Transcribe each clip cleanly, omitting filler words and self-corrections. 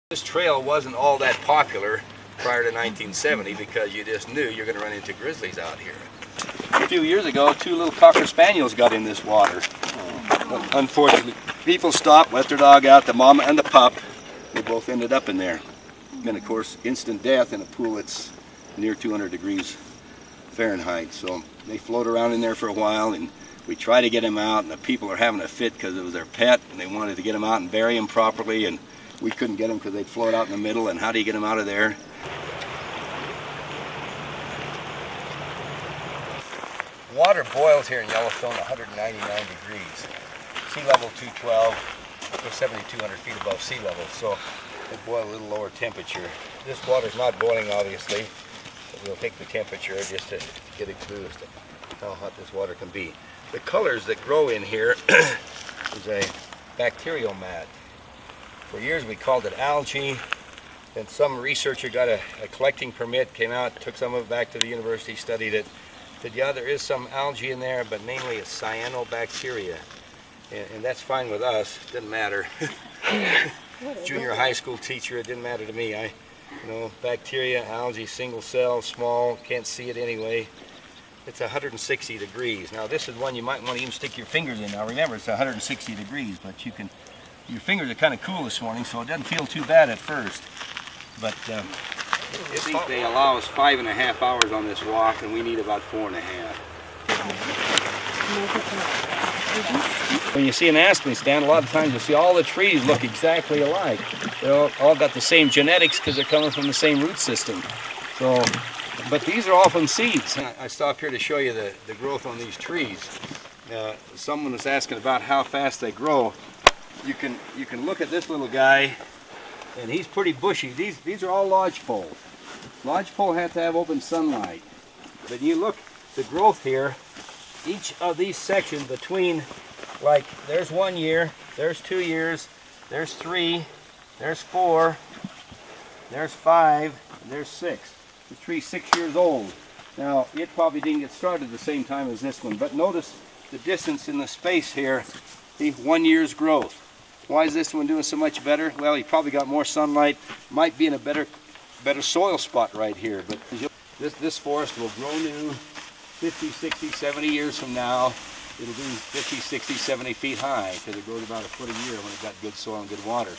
This trail wasn't all that popular prior to 1970 because you just knew you're going to run into grizzlies out here. A few years ago, two little Cocker Spaniels got in this water. Unfortunately, people stopped, let their dog out, the mama and the pup. They both ended up in there. And of course, instant death in a pool that's near 200 degrees Fahrenheit. So they float around in there for a while, and we try to get them out, and the people are having a fit because it was their pet, and they wanted to get them out and bury them properly, and we couldn't get them because they'd float out in the middle, and how do you get them out of there? Water boils here in Yellowstone 199 degrees. Sea level 212, we're 7,200 feet above sea level, so it boils a little lower temperature. This water's not boiling, obviously, but we'll take the temperature just to get a clue as to how hot this water can be. The colors that grow in here is a bacterial mat. For years we called it algae, and some researcher got a collecting permit, came out, took some of it back to the university, studied it, said yeah, there is some algae in there, but mainly it's cyanobacteria, and that's fine with us, it didn't matter. Junior high school teacher, it didn't matter to me. Bacteria, algae, single cell, small, can't see it anyway. It's 160 degrees. Now this is one you might want to even stick your fingers in. Now remember, it's 160 degrees, but you can, your fingers are kind of cool this morning, so it doesn't feel too bad at first. But I think they allow us 5.5 hours on this walk, and we need about 4.5. When you see an aspen stand, a lot of times you see all the trees look exactly alike. They're all got the same genetics because they're coming from the same root system. So, but these are all from seeds. I stopped here to show you the growth on these trees. Someone was asking about how fast they grow. You can look at this little guy, and he's pretty bushy. These are all lodgepole. Lodgepole have to have open sunlight. But you look, the growth here, each of these sections between, like there's 1 year, there's 2 years, there's 3, there's 4, there's 5, and there's 6. The tree's 6 years old. Now, it probably didn't get started at the same time as this one, but notice the distance in the space here, the 1 year's growth. Why is this one doing so much better? Well, he probably got more sunlight, might be in a better soil spot right here, but this forest will grow new 50, 60, 70 years from now. It'll be 50, 60, 70 feet high because it grows about a foot a year when it got good soil and good water.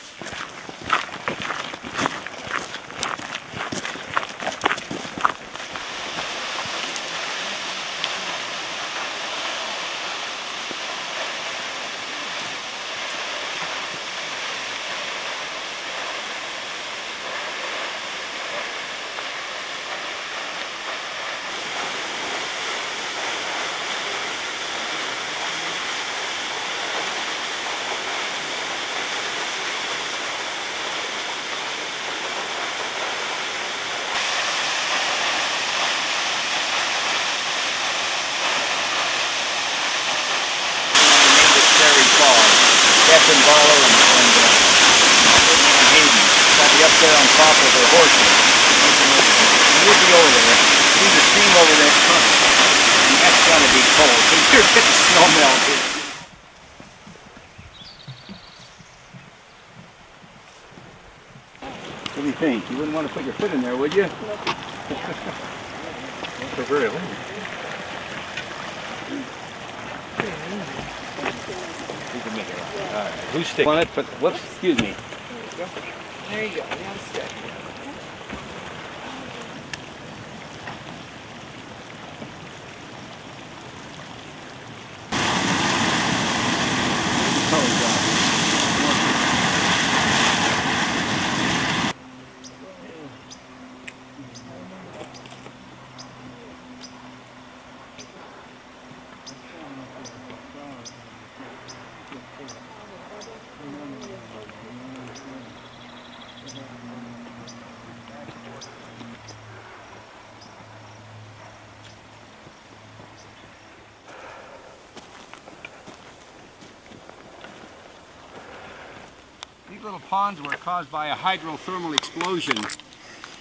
And Barlow and Hayden. I'll be up there on top of the horses. And we'll be over there. See the stream over there. And that's going to be cold. So you're getting snow melted. What do you think? You wouldn't want to put your foot in there, would you? For very long. Alright, who's stick on it? But whoops, excuse me. There you go. Now stick. These little ponds were caused by a hydrothermal explosion.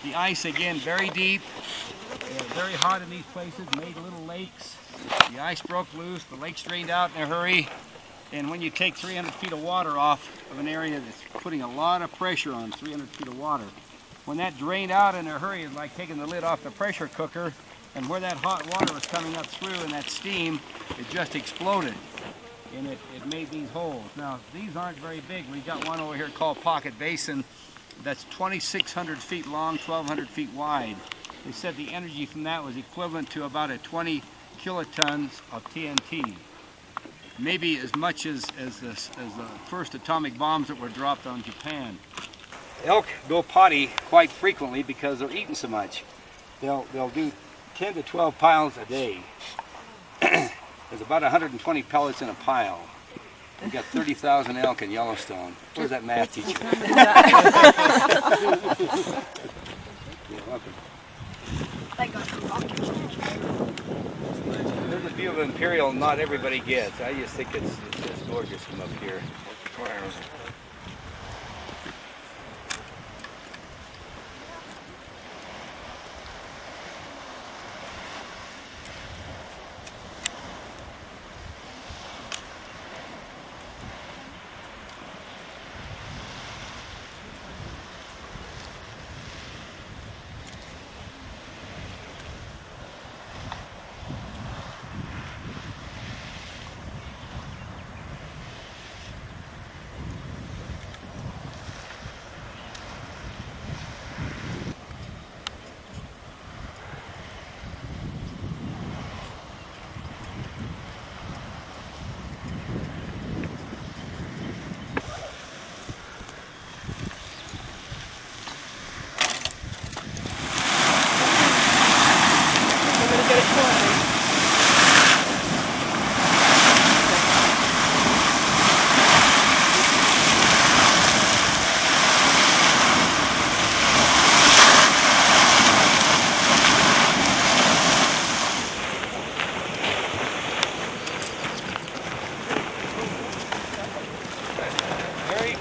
The ice, again, very deep, very hot in these places, made little lakes. The ice broke loose, the lakes drained out in a hurry, And when you take 300 feet of water off of an area that's putting a lot of pressure on 300 feet of water, when that drained out in a hurry, it's like taking the lid off the pressure cooker, and where that hot water was coming up through and that steam, it just exploded. And it made these holes. Now, these aren't very big. We got one over here called Pocket Basin that's 2,600 feet long, 1,200 feet wide. They said the energy from that was equivalent to about 20 kilotons of TNT. Maybe as much as the first atomic bombs that were dropped on Japan. Elk go potty quite frequently because they're eating so much. They'll do 10 to 12 piles a day. There's about 120 pellets in a pile. We've got 30,000 elk in Yellowstone. What does that math teach you? You're welcome. There's a view of Imperial not everybody gets. I just think it's just gorgeous from up here.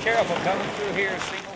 Careful coming through here.